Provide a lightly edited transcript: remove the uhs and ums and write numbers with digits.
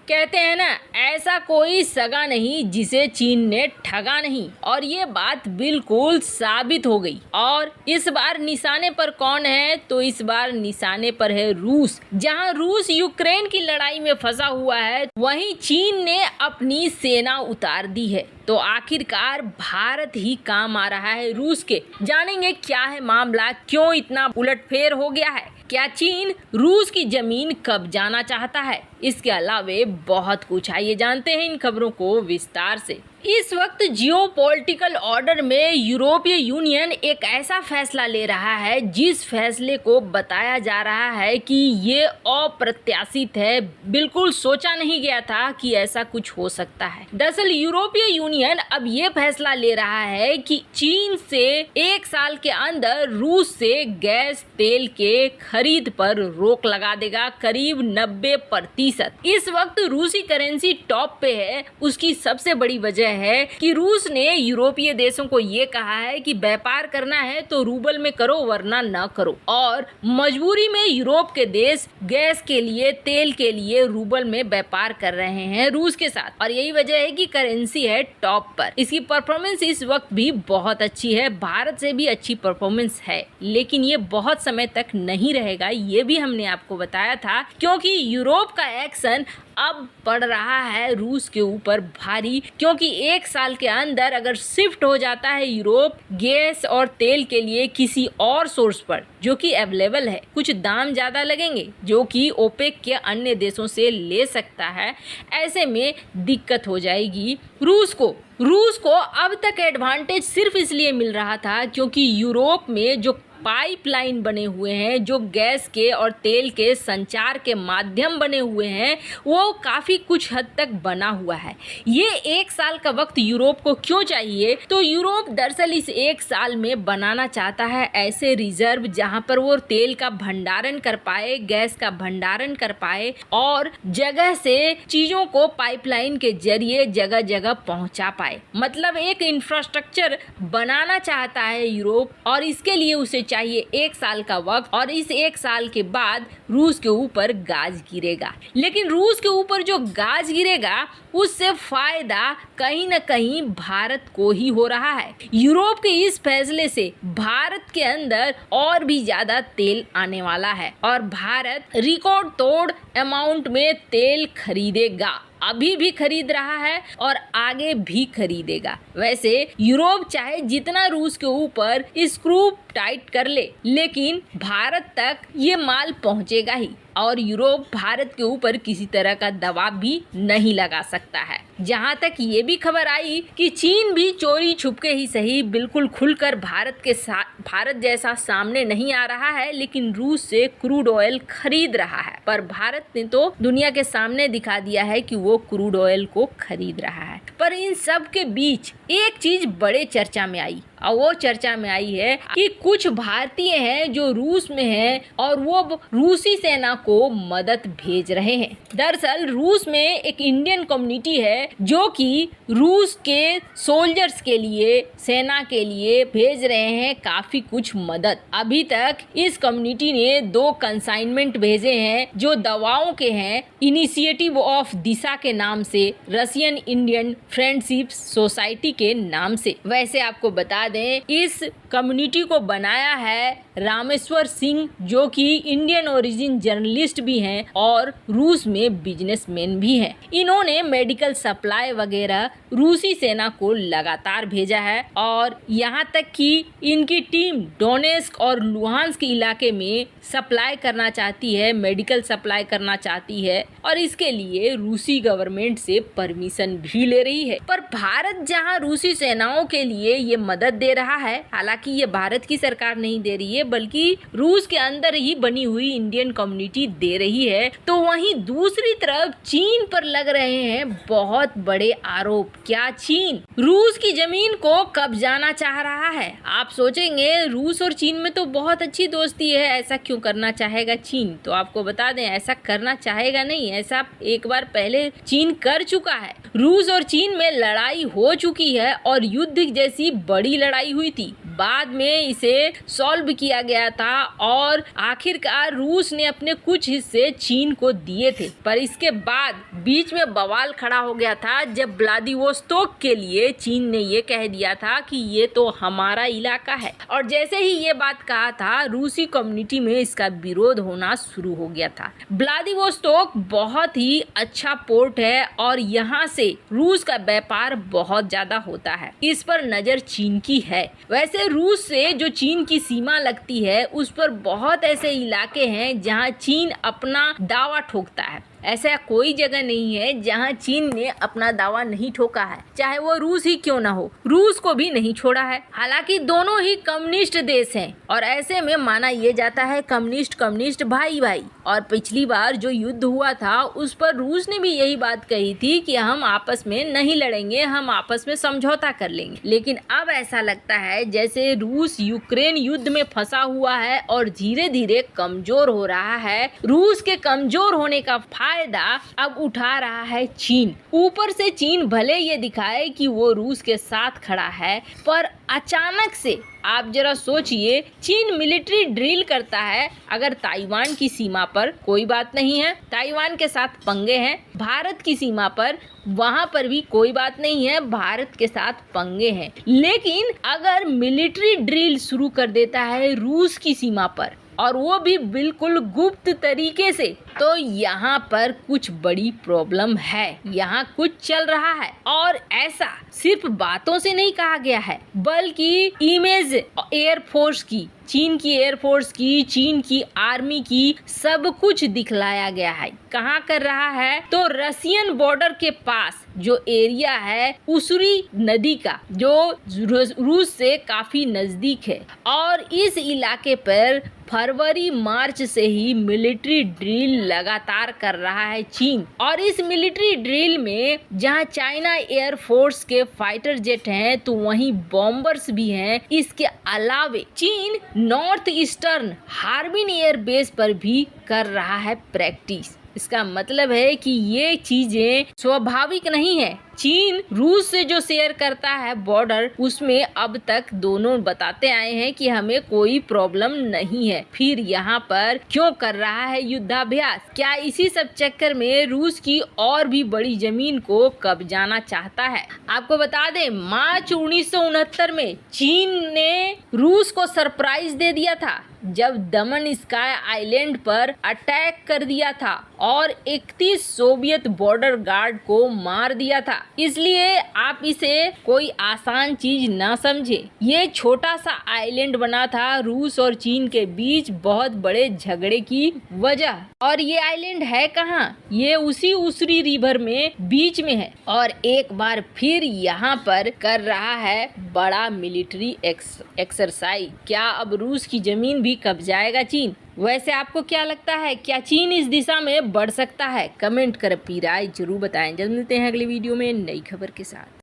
कहते हैं ना, ऐसा कोई सगा नहीं जिसे चीन ने ठगा नहीं, और ये बात बिल्कुल साबित हो गई। और इस बार निशाने पर कौन है, तो इस बार निशाने पर है रूस। जहां रूस यूक्रेन की लड़ाई में फंसा हुआ है, वहीं चीन ने अपनी सेना उतार दी है। तो आखिरकार भारत ही काम आ रहा है रूस के। जानेंगे क्या है मामला, क्यों इतना उलटफेर हो गया है, क्या चीन रूस की जमीन कब जाना चाहता है, इसके अलावे बहुत कुछ। आइए जानते हैं इन खबरों को विस्तार से। इस वक्त जियोपॉलिटिकल ऑर्डर में यूरोपीय यूनियन एक ऐसा फैसला ले रहा है जिस फैसले को बताया जा रहा है कि ये अप्रत्याशित है, बिल्कुल सोचा नहीं गया था कि ऐसा कुछ हो सकता है। दरअसल यूरोपीय यूनियन अब ये फैसला ले रहा है कि चीन से 1 साल के अंदर रूस से गैस तेल के खरीद पर रोक लगा देगा, करीब 90%। इस वक्त रूसी करेंसी टॉप पे है। उसकी सबसे बड़ी वजह है कि रूस ने यूरोपीय देशों को ये कहा है कि व्यापार करना है तो रूबल में करो, वरना न करो। और मजबूरी में यूरोप के देश गैस के लिए, तेल के लिए रूबल में व्यापार कर रहे हैं रूस के साथ, और यही वजह है कि करेंसी है टॉप पर। इसकी परफॉर्मेंस इस वक्त भी बहुत अच्छी है, भारत से भी अच्छी परफॉर्मेंस है, लेकिन ये बहुत समय तक नहीं रहेगा, ये भी हमने आपको बताया था, क्योंकि यूरोप का एक्शन अब पड़ रहा है रूस के ऊपर भारी। क्योंकि 1 साल के अंदर अगर शिफ्ट हो जाता है यूरोप गैस और तेल के लिए किसी और सोर्स पर जो कि अवेलेबल है, कुछ दाम ज़्यादा लगेंगे जो कि ओपेक के अन्य देशों से ले सकता है, ऐसे में दिक्कत हो जाएगी रूस को अब तक एडवांटेज सिर्फ इसलिए मिल रहा था क्योंकि यूरोप में जो पाइपलाइन बने हुए हैं, जो गैस के और तेल के संचार के माध्यम बने हुए हैं, वो काफ़ी कुछ हद तक बना हुआ है। ये 1 साल का वक्त यूरोप को क्यों चाहिए, तो यूरोप दरअसल इस 1 साल में बनाना चाहता है ऐसे रिजर्व जहां पर वो तेल का भंडारण कर पाए, गैस का भंडारण कर पाए, और जगह से चीज़ों को पाइपलाइन के जरिए जगह जगह पहुंचा पाए। मतलब एक इंफ्रास्ट्रक्चर बनाना चाहता है यूरोप, और इसके लिए उसे चाहिए 1 साल का वक्त, और इस 1 साल के बाद रूस के ऊपर गाज गिरेगा। लेकिन रूस के ऊपर जो गाज गिरेगा उससे फायदा कहीं न कहीं भारत को ही हो रहा है। यूरोप के इस फैसले से भारत के अंदर और भी ज्यादा तेल आने वाला है, और भारत रिकॉर्ड तोड़ अमाउंट में तेल खरीदेगा। अभी भी खरीद रहा है और आगे भी खरीदेगा। वैसे यूरोप चाहे जितना रूस के ऊपर स्क्रू टाइट कर ले, लेकिन भारत तक ये माल पहुंचेगा ही, और यूरोप भारत के ऊपर किसी तरह का दबाव भी नहीं लगा सकता है। जहां तक ये भी खबर आई कि चीन भी चोरी छुपके ही सही, बिल्कुल खुलकर भारत जैसा सामने नहीं आ रहा है, लेकिन रूस से क्रूड ऑयल खरीद रहा है। पर भारत ने तो दुनिया के सामने दिखा दिया है कि वो क्रूड ऑयल को खरीद रहा है। पर इन सब के बीच एक चीज बड़े चर्चा में आई, और वो चर्चा में आई है कि कुछ भारतीय हैं जो रूस में हैं और वो रूसी सेना को मदद भेज रहे हैं। दरअसल रूस में एक इंडियन कम्युनिटी है जो कि रूस के सोल्जर्स के लिए, सेना के लिए भेज रहे हैं काफी कुछ मदद। अभी तक इस कम्युनिटी ने 2 कंसाइनमेंट भेजे हैं जो दवाओं के हैं, इनिशिएटिव ऑफ दिशा के नाम से, रशियन इंडियन फ्रेंडशिप सोसाइटी के नाम से। वैसे आपको बता दें, इस कम्युनिटी को बनाया है रामेश्वर सिंह, जो कि इंडियन ओरिजिन जर्नलिस्ट भी हैं और रूस में बिजनेसमैन भी हैं। इन्होंने मेडिकल सप्लाई वगैरह रूसी सेना को लगातार भेजा है, और यहाँ तक कि इनकी टीम डोनेस्क और लुहांस्क इलाके में सप्लाई करना चाहती है, मेडिकल सप्लाई करना चाहती है, और इसके लिए रूसी गवर्नमेंट से परमिशन भी ले रही है। पर भारत जहाँ रूसी सेनाओं के लिए ये मदद दे रहा है, हालांकि ये भारत की सरकार नहीं दे रही है बल्कि रूस के अंदर ही बनी हुई इंडियन कम्युनिटी दे रही है, तो वहीं दूसरी तरफ चीन पर लग रहे हैं बहुत बड़े आरोप। क्या चीन रूस की जमीन को कब्जाना चाह रहा है? आप सोचेंगे रूस और चीन में तो बहुत अच्छी दोस्ती है, ऐसा क्यों करना चाहेगा चीन? तो आपको बता दें, ऐसा करना चाहेगा नहीं, ऐसा एक बार पहले चीन कर चुका है। रूस और चीन में लड़ाई हो चुकी है, और युद्ध जैसी बड़ी लड़ाई हुई थी बाद में इसे सॉल्व किया गया था और आखिरकार रूस ने अपने कुछ हिस्से चीन को दिए थे। पर इसके बाद बीच में बवाल खड़ा हो गया था जब व्लादिवोस्तोक के लिए चीन ने ये कह दिया था कि ये तो हमारा इलाका है। और जैसे ही ये बात कहा था, रूसी कम्युनिटी में इसका विरोध होना शुरू हो गया था। व्लादिवोस्तोक बहुत ही अच्छा पोर्ट है और यहाँ से रूस का व्यापार बहुत ज्यादा होता है। इस पर नजर चीन की है। वैसे रूस से जो चीन की सीमा लगती है उस पर बहुत ऐसे इलाके हैं जहाँ चीन अपना दावा ठोकता है। ऐसा कोई जगह नहीं है जहां चीन ने अपना दावा नहीं ठोका है, चाहे वो रूस ही क्यों ना हो। रूस को भी नहीं छोड़ा है। हालांकि दोनों ही कम्युनिस्ट देश हैं और ऐसे में माना यह जाता है कम्युनिस्ट भाई भाई। और पिछली बार जो युद्ध हुआ था उस पर रूस ने भी यही बात कही थी कि हम आपस में नहीं लड़ेंगे, हम आपस में समझौता कर लेंगे। लेकिन अब ऐसा लगता है जैसे रूस यूक्रेन युद्ध में फंसा हुआ है और धीरे धीरे कमजोर हो रहा है। रूस के कमजोर होने का फायदा अब उठा रहा है चीन। ऊपर से चीन भले ये दिखाए कि वो रूस के साथ खड़ा है, पर अचानक से आप जरा सोचिए, चीन मिलिट्री ड्रिल करता है। अगर ताइवान की सीमा पर कोई बात नहीं है, ताइवान के साथ पंगे हैं। भारत की सीमा पर, वहां पर भी कोई बात नहीं है, भारत के साथ पंगे हैं। लेकिन अगर मिलिट्री ड्रिल शुरू कर देता है रूस की सीमा पर, और वो भी बिल्कुल गुप्त तरीके से, तो यहाँ पर कुछ बड़ी प्रॉब्लम है। यहाँ कुछ चल रहा है और ऐसा सिर्फ बातों से नहीं कहा गया है, बल्कि इमेज एयरफोर्स की, चीन की एयरफोर्स की, चीन की आर्मी की, सब कुछ दिखलाया गया है। कहाँ कर रहा है? तो रसियन बॉर्डर के पास जो एरिया है उसूरी नदी का, जो रूस से काफी नजदीक है, और इस इलाके पर फरवरी मार्च से ही मिलिट्री ड्रिल लगातार कर रहा है चीन। और इस मिलिट्री ड्रिल में जहां चाइना एयरफोर्स के फाइटर जेट हैं, तो वहीं बॉम्बर्स भी हैं। इसके अलावे चीन north eastern Harbin air base पर भी कर रहा है प्रैक्टिस। इसका मतलब है कि ये चीजें स्वाभाविक नहीं है। चीन रूस से जो शेयर करता है बॉर्डर, उसमें अब तक दोनों बताते आए हैं कि हमें कोई प्रॉब्लम नहीं है। फिर यहाँ पर क्यों कर रहा है युद्धाभ्यास? क्या इसी सब चक्कर में रूस की और भी बड़ी जमीन को कब्जाना चाहता है? आपको बता दें, मार्च 1969 में चीन ने रूस को सरप्राइज दे दिया था जब दमन स्काई आइलैंड पर अटैक कर दिया था और 31 सोवियत बॉर्डर गार्ड को मार दिया था। इसलिए आप इसे कोई आसान चीज ना समझे। ये छोटा सा आइलैंड बना था रूस और चीन के बीच बहुत बड़े झगड़े की वजह। और ये आइलैंड है कहाँ? ये उसी उसूरी रिवर में बीच में है। और एक बार फिर यहाँ पर कर रहा है बड़ा मिलिट्री एक्सरसाइज। क्या अब रूस की जमीन भी कब्जाएगा चीन? वैसे आपको क्या लगता है, क्या चीन इस दिशा में बढ़ सकता है? कमेंट कर अपनी राय जरूर बताएं। जल्द मिलते हैं अगली वीडियो में नई खबर के साथ।